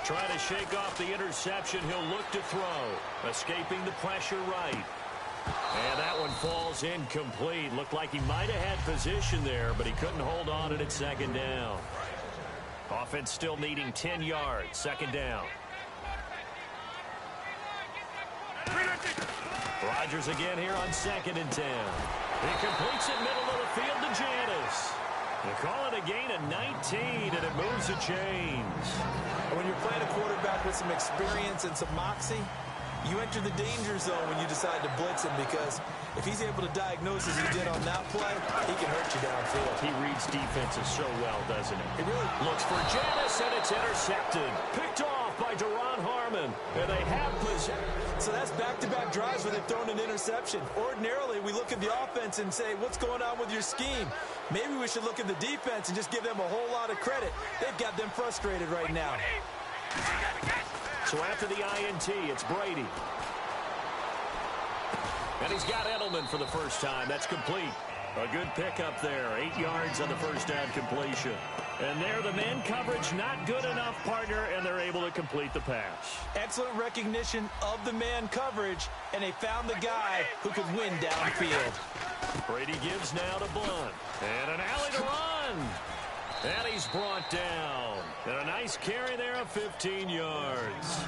Trying to shake off the interception. He'll look to throw. Escaping the pressure right. And that one falls incomplete. Looked like he might have had position there, but he couldn't hold on at second down. Offense still needing 10 yards. Second down. Rodgers again here on 2nd and 10. He completes it middle of the field to Janis. They call it a gain of 19, and it moves the chains. When you're playing a quarterback with some experience and some moxie, you enter the danger zone when you decide to blitz him, because if he's able to diagnose as he did on that play, he can hurt you downfield. He reads defenses so well, doesn't he? He really looks for Janis, and it's intercepted. Picked off by Deron Harmon, and they have possession. So that's back-to-back drives where they've thrown an interception. Ordinarily, we look at the offense and say, what's going on with your scheme? Maybe we should look at the defense and just give them a whole lot of credit. They've got them frustrated right now. So after the INT, it's Brady. And he's got Edelman for the first time. That's complete. A good pickup there. 8 yards on the first down completion. And there, the man coverage not good enough, partner, and they're able to complete the pass. Excellent recognition of the man coverage, and they found the guy who could win downfield. Brady gives now to Blunt. And an alley to run. And he's brought down. And a nice carry there of 15 yards.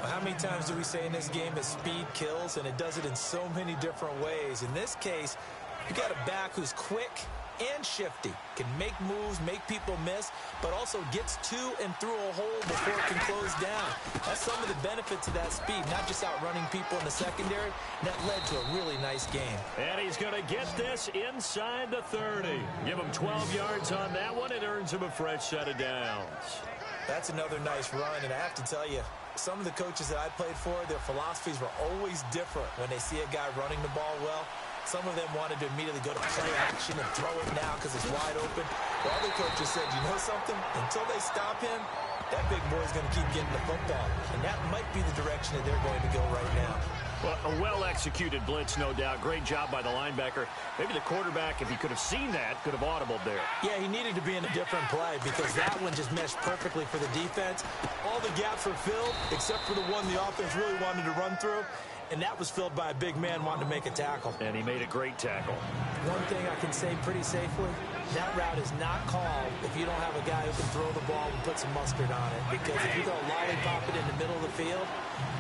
How many times do we say in this game that speed kills, and it does it in so many different ways? In this case, you got a back who's quick and shifty, can make moves, make people miss, but also gets to and through a hole before it can close down. That's some of the benefits of that speed, not just outrunning people in the secondary. That led to a really nice game. And he's going to get this inside the 30. Give him 12 yards on that one. It earns him a fresh set of downs. That's another nice run, and I have to tell you, some of the coaches that I played for, their philosophies were always different when they see a guy running the ball well. Some of them wanted to immediately go to play action and throw it now because it's wide open. The other coaches said, you know something? Until they stop him, that big boy's going to keep getting the football. And that might be the direction that they're going to go right now. Well, a well-executed blitz, no doubt. Great job by the linebacker. Maybe the quarterback, if he could have seen that, could have audibled there. Yeah, he needed to be in a different play because that one just meshed perfectly for the defense. All the gaps were filled except for the one the offense really wanted to run through. And that was filled by a big man wanting to make a tackle. And he made a great tackle. One thing I can say pretty safely, that route is not called if you don't have a guy who can throw the ball and put some mustard on it. Because if you go lollipop it in the middle of the field,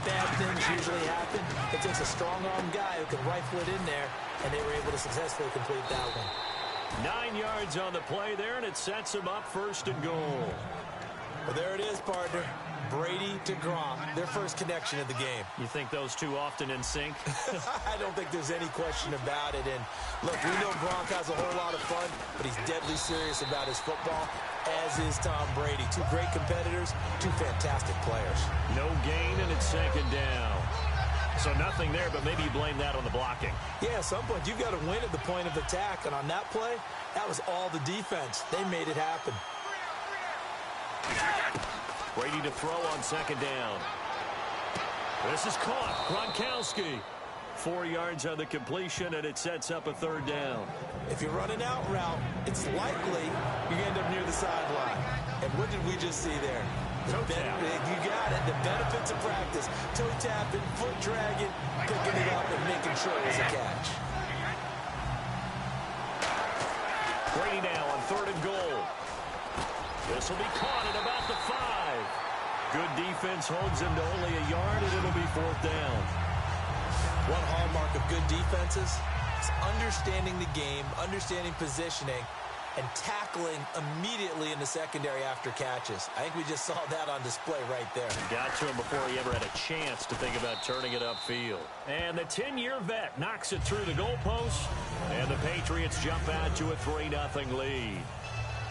bad things usually happen. It takes a strong-arm guy who can rifle it in there, and they were able to successfully complete that one. 9 yards on the play there, and it sets him up 1st and goal. Well, there it is, partner. Brady to Gronk, their first connection of the game. You think those two often in sync? I don't think there's any question about it. And look, we know Gronk has a whole lot of fun, but he's deadly serious about his football, as is Tom Brady. Two great competitors, two fantastic players. No gain, and it's 2nd down. So nothing there, but maybe you blame that on the blocking. Yeah, at some point, you've got to win at the point of attack. And on that play, that was all the defense. They made it happen. Brady to throw on 2nd down. This is caught. Gronkowski. 4 yards on the completion, and it sets up a 3rd down. If you run an out route, it's likely you end up near the sideline. And what did we just see there? Toe tap. You got it. The benefits of practice. Toe tapping, foot dragging, picking it up, and making sure it was a catch. Brady now on 3rd and goal. This will be caught at about the 5. Good defense holds him to only a yard, and it'll be 4th down. One hallmark of good defenses is understanding the game, understanding positioning, and tackling immediately in the secondary after catches. I think we just saw that on display right there. Got to him before he ever had a chance to think about turning it upfield. And the 10-year vet knocks it through the goalpost, and the Patriots jump out to a 3-0 lead.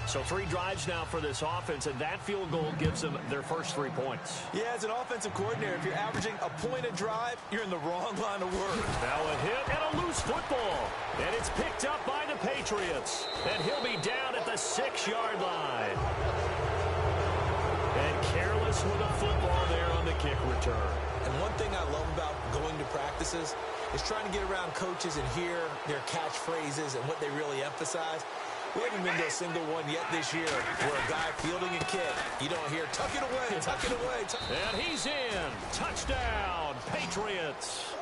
So 3 drives now for this offense, and that field goal gives them their first 3 points. Yeah, as an offensive coordinator, if you're averaging a point a drive, you're in the wrong line of work. Now a hit and a loose football. And it's picked up by the Patriots. And he'll be down at the 6-yard line. And careless with a football there on the kick return. And one thing I love about going to practices is trying to get around coaches and hear their catchphrases and what they really emphasize. We haven't been to a single one yet this year where a guy fielding a kick, you don't hear, tuck it away, tuck it away. And he's in. Touchdown, Patriots.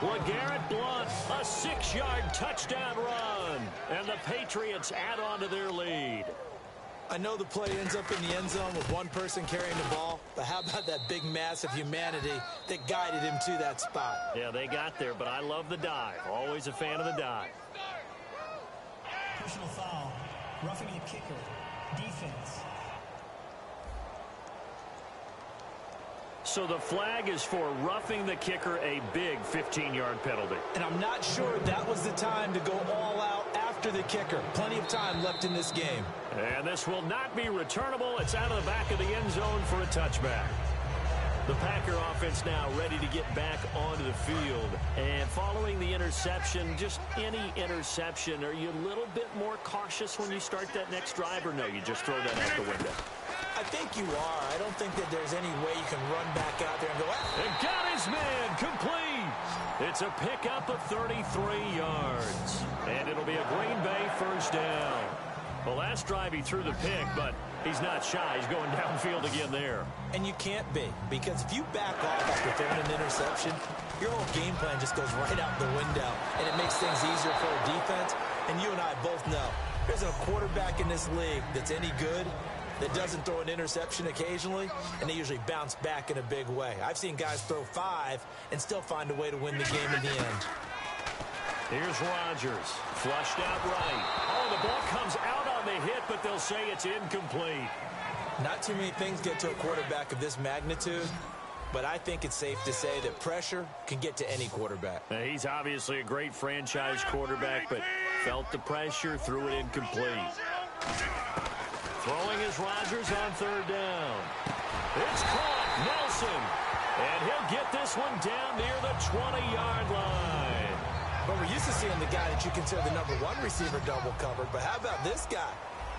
LeGarrette Blount, a 6-yard touchdown run. And the Patriots add on to their lead. I know the play ends up in the end zone with one person carrying the ball, but how about that big mass of humanity that guided him to that spot? Yeah, they got there, but I love the dive. Always a fan of the dive. Personal foul, roughing the kicker, defense. So the flag is for roughing the kicker, a big 15-yard penalty. And I'm not sure that was the time to go all out after the kicker. Plenty of time left in this game. And this will not be returnable. It's out of the back of the end zone for a touchback. The Packer offense now ready to get back onto the field. And following the interception, just any interception, are you a little bit more cautious when you start that next drive, or no, you just throw that out the window? I think you are. I don't think that there's any way you can run back out there and go, ah! And got his man complete. It's a pickup of 33 yards. And it'll be a Green Bay first down. The last drive he threw the pick, but he's not shy. He's going downfield again there. And you can't be, because if you back off after throwing an interception, your whole game plan just goes right out the window, and it makes things easier for a defense. And you and I both know there's a quarterback in this league that's any good that doesn't throw an interception occasionally, and they usually bounce back in a big way. I've seen guys throw 5 and still find a way to win the game in the end. Here's Rodgers, flushed out right. Oh, the ball comes out on the hit, but they'll say it's incomplete. Not too many things get to a quarterback of this magnitude, but I think it's safe to say that pressure can get to any quarterback. Now, he's obviously a great franchise quarterback, but felt the pressure, threw it incomplete. Throwing is Rodgers on third down. It's caught, Nelson. And he'll get this one down near the 20-yard line. But we're used to seeing the guy that you consider the number 1 receiver double covered. But how about this guy?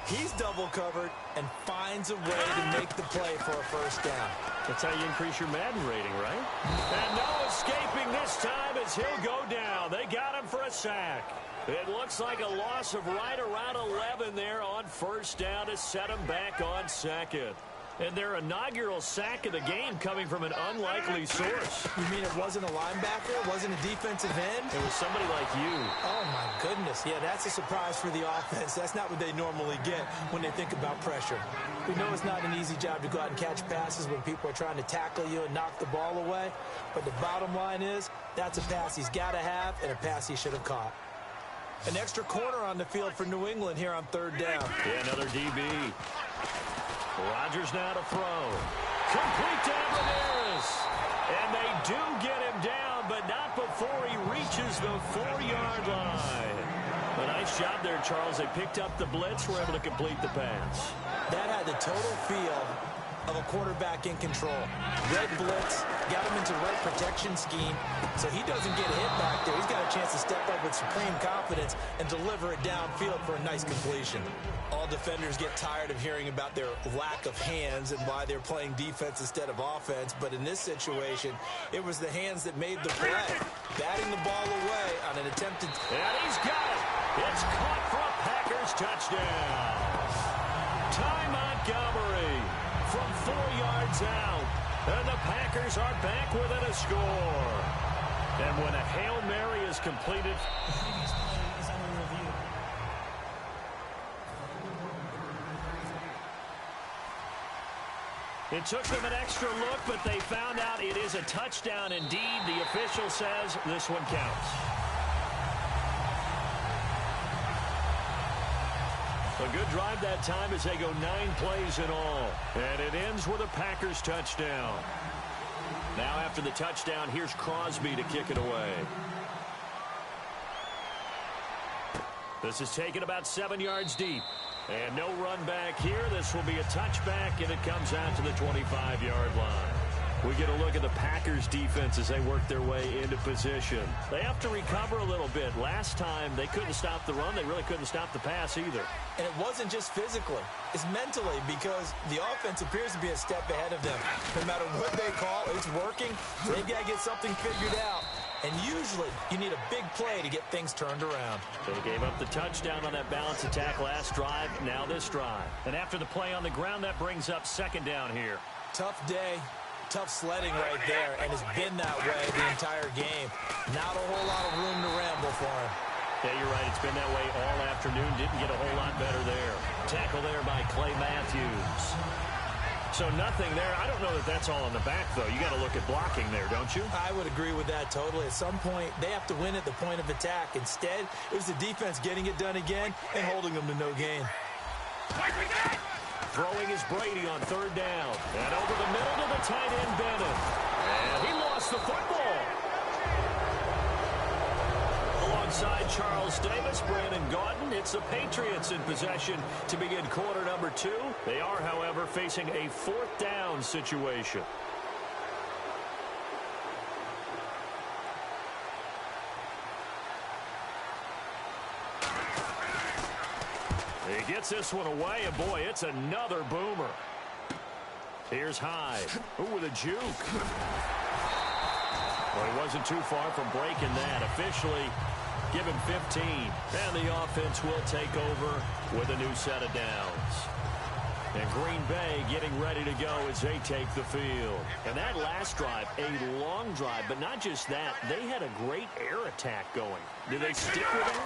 He's double covered and finds a way to make the play for a first down. That's how you increase your Madden rating, right? And no escaping this time as he'll go down. They got him for a sack. It looks like a loss of right around 11 there on first down to set him back on second. And their inaugural sack of the game coming from an unlikely source. You mean it wasn't a linebacker? It wasn't a defensive end? It was somebody like you. Oh, my goodness. Yeah, that's a surprise for the offense. That's not what they normally get when they think about pressure. We know it's not an easy job to go out and catch passes when people are trying to tackle you and knock the ball away. But the bottom line is, that's a pass he's got to have and a pass he should have caught. An extra corner on the field for New England here on third down. Yeah, another DB. Rodgers now to throw. Complete to Ramirez. And they do get him down, but not before he reaches the 4-yard line. A nice job there, Charles. They picked up the blitz, were able to complete the pass. That had the total feel of a quarterback in control. Red blitz, got him into red protection scheme, so he doesn't get hit back there. He's got a chance to step up with supreme confidence and deliver it downfield for a nice completion. All defenders get tired of hearing about their lack of hands and why they're playing defense instead of offense, but in this situation, it was the hands that made the play. Batting the ball away on an attempted... And he's got it! It's caught for a Packers touchdown. Ty Montgomery from 4 yards out. And the Packers are back within a score. And when a Hail Mary is completed... The previous play is under review. It took them an extra look, but they found out it is a touchdown indeed. The official says this one counts. A good drive that time as they go 9 plays in all. And it ends with a Packers touchdown. Now after the touchdown, here's Crosby to kick it away. This is taken about 7 yards deep. And no run back here. This will be a touchback, and it comes out to the 25-yard line. We get a look at the Packers defense as they work their way into position. They have to recover a little bit. Last time, they couldn't stop the run. They really couldn't stop the pass either. And it wasn't just physically. It's mentally, because the offense appears to be a step ahead of them. No matter what they call, it's working. So they've got to get something figured out. And usually, you need a big play to get things turned around. So they gave up the touchdown on that balance attack last drive, now this drive. And after the play on the ground, that brings up second down here. Tough day, tough sledding right there, and it's been that way the entire game. Not a whole lot of room to ramble for him. Yeah, you're right. It's been that way all afternoon. Didn't get a whole lot better there. Tackle there by Clay Matthews. So nothing there. I don't know that that's all in the back, though. You got to look at blocking there, don't you? I would agree with that totally. At some point, they have to win at the point of attack. Instead, it was the defense getting it done again and holding them to no gain. Throwing is Brady on third down. And over the middle to the tight end, Bennett. And he lost the football. Alongside Charles Davis, Brandon Gaudin, it's the Patriots in possession to begin quarter number 2. They are, however, facing a fourth down situation. He gets this one away, and boy, it's another boomer. Here's Hyde. Ooh, with a juke. Well, he wasn't too far from breaking that. Officially, give him 15. And the offense will take over with a new set of downs. And Green Bay getting ready to go as they take the field. And that last drive, a long drive, but not just that. They had a great air attack going. Do they stick with it?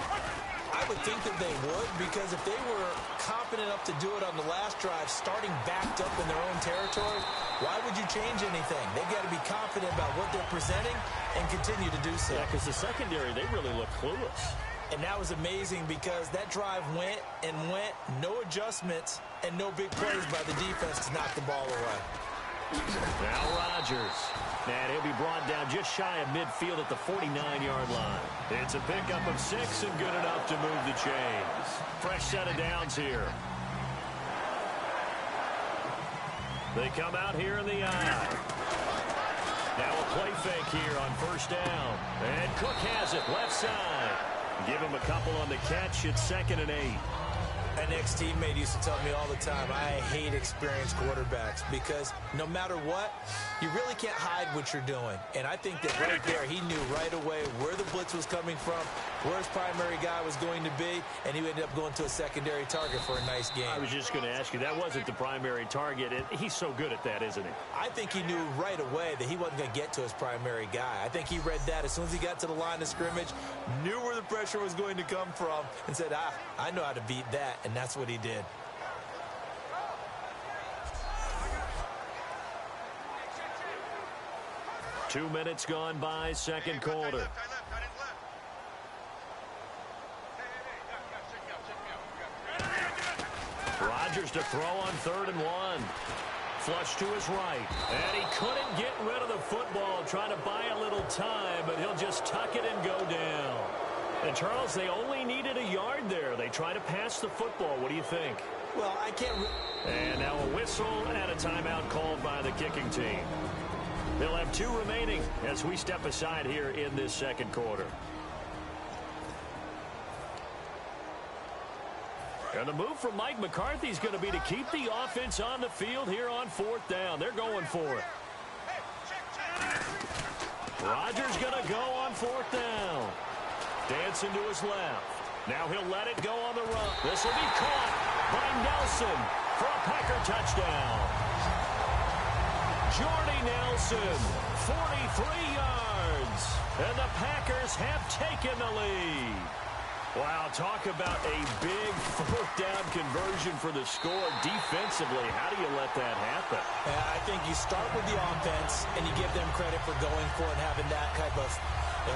I would think that they would, because if they were confident enough to do it on the last drive, starting backed up in their own territory, why would you change anything? They've got to be confident about what they're presenting and continue to do so. Yeah, because the secondary, they really look clueless. And that was amazing because that drive went and went, no adjustments, and no big plays by the defense to knock the ball away. Now Rodgers. And he'll be brought down just shy of midfield at the 49-yard line. It's a pickup of 6 and good enough to move the chains. Fresh set of downs here. They come out here in the eye. Now a play fake here on first down. And Cook has it left side. Give him a couple on the catch. It's 2nd and 8. An ex-teammate used to tell me all the time, I hate experienced quarterbacks because no matter what, you really can't hide what you're doing. And I think that right there, he knew right away where the blitz was coming from, where his primary guy was going to be, and he ended up going to a secondary target for a nice game. I was just going to ask you, that wasn't the primary target, and he's so good at that, isn't he? I think he knew right away that he wasn't going to get to his primary guy. I think he read that as soon as he got to the line of scrimmage, knew where the pressure was going to come from, and said, I know how to beat that. And that's what he did. Two minutes gone by, second quarter. Rodgers to throw on 3rd and 1. Flush to his right. And he couldn't get rid of the football, trying to buy a little time, but he'll just tuck it and go down. And, Charles, they only needed a yard there. They try to pass the football. What do you think? Well, I can't... And now a whistle and a timeout called by the kicking team. They'll have 2 remaining as we step aside here in this second quarter. And the move from Mike McCarthy is going to be to keep the offense on the field here on 4th down. They're going for it. Rodgers going to go on 4th down. Dancing to his left. Now he'll let it go on the run. This will be caught by Nelson for a Packer touchdown. Jordy Nelson, 43 yards. And the Packers have taken the lead. Wow, talk about a big 4th down conversion for the score. Defensively, how do you let that happen? I think you start with the offense, and you give them credit for going for it and having that type of,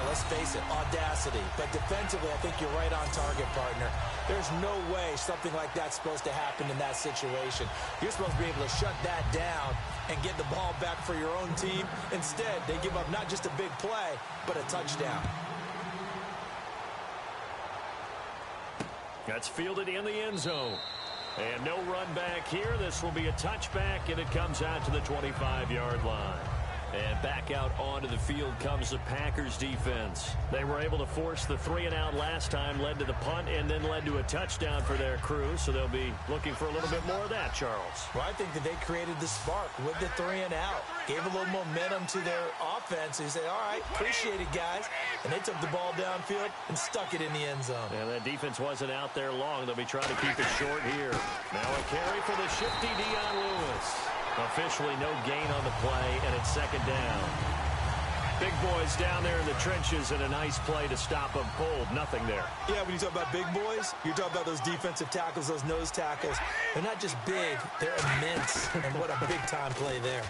let's face it, audacity. But defensively, I think you're right on target, partner. There's no way something like that's supposed to happen in that situation. You're supposed to be able to shut that down and get the ball back for your own team. Instead, they give up not just a big play, but a touchdown. That's fielded in the end zone. And no run back here. This will be a touchback, and it comes out to the 25-yard line. And back out onto the field comes the Packers defense. They were able to force the 3-and-out last time, led to the punt, and then led to a touchdown for their crew. So they'll be looking for a little bit more of that, Charles. Well, I think that they created the spark with the 3-and-out. Gave a little momentum to their offense. They said, all right, appreciate it, guys. And they took the ball downfield and stuck it in the end zone. And that defense wasn't out there long. They'll be trying to keep it short here. Now a carry for the shifty Dion Lewis. Officially no gain on the play, and it's second down. Big boys down there in the trenches, and a nice play to stop them cold. Nothing there. Yeah, when you talk about big boys, you're talking about those defensive tackles, those nose tackles. They're not just big, they're immense. And what a big-time play there.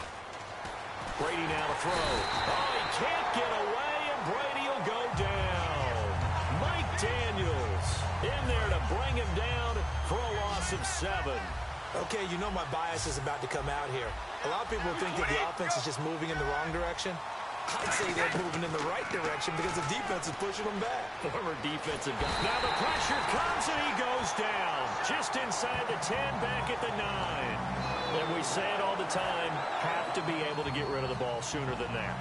Brady now to throw. Oh, he can't get away, and Brady will go down. Mike Daniels in there to bring him down for a loss of 7. Okay, you know my bias is about to come out here. A lot of people think that the offense is just moving in the wrong direction. I'd say they're moving in the right direction because the defense is pushing them back. Former defensive guy. Now the pressure comes and he goes down. Just inside the 10, back at the 9. And we say it all the time, have to be able to get rid of the ball sooner than that.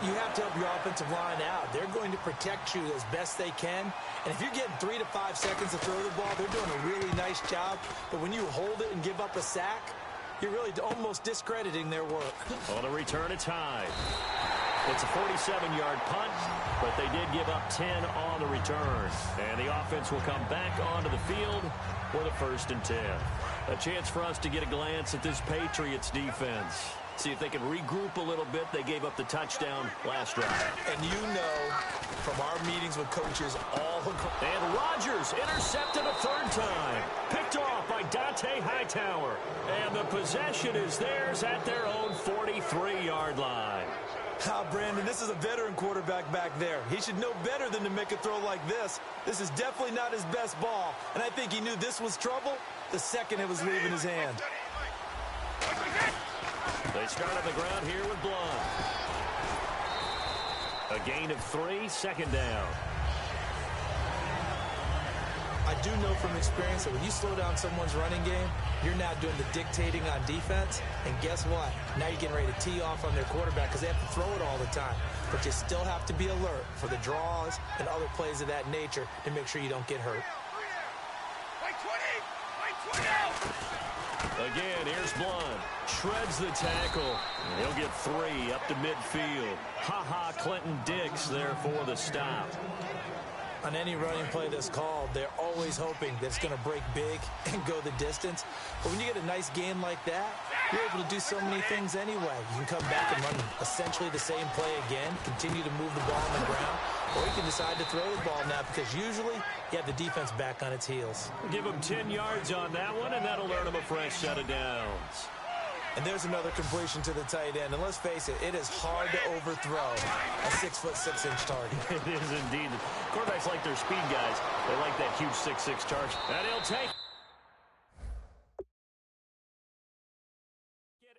You have to help your offensive line out. They're going to protect you as best they can. And if you're getting 3 to 5 seconds to throw the ball, they're doing a really nice job. But when you hold it and give up a sack, you're really almost discrediting their work. On the return, it's high. It's a 47-yard punt, but they did give up 10 on the return. And the offense will come back onto the field for the 1st and 10. A chance for us to get a glance at this Patriots defense. See if they can regroup a little bit. They gave up the touchdown last drive. And you know from our meetings with coaches all across. And Rodgers intercepted a 3rd time. Picked off by Dante Hightower. And the possession is theirs at their own 43-yard line. Brandon, this is a veteran quarterback back there. He should know better than to make a throw like this. This is definitely not his best ball. And I think he knew this was trouble the second it was leaving his hand. They start on the ground here with Blunt. A gain of 3, 2nd down. I do know from experience that when you slow down someone's running game, you're now doing the dictating on defense. And guess what? Now you're getting ready to tee off on their quarterback because they have to throw it all the time. But you still have to be alert for the draws and other plays of that nature to make sure you don't get hurt. Again, here's Blunt. Shreds the tackle. He'll get 3 up to midfield. Ha-ha, Clinton Dix there for the stop. On any running play that's called, they're always hoping that it's going to break big and go the distance. But when you get a nice game like that, you're able to do so many things anyway. You can come back and run essentially the same play again, continue to move the ball on the ground, or you can decide to throw the ball now because usually you have the defense back on its heels. Give them 10 yards on that one, and that'll earn them a fresh set of downs. And there's another completion to the tight end. And let's face it, it is hard to overthrow a 6'6" target. It is indeed. Quarterbacks like their speed guys. They like that huge 6'6" target. And he'll take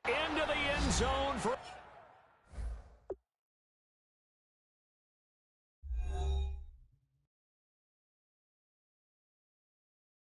it into the end zone for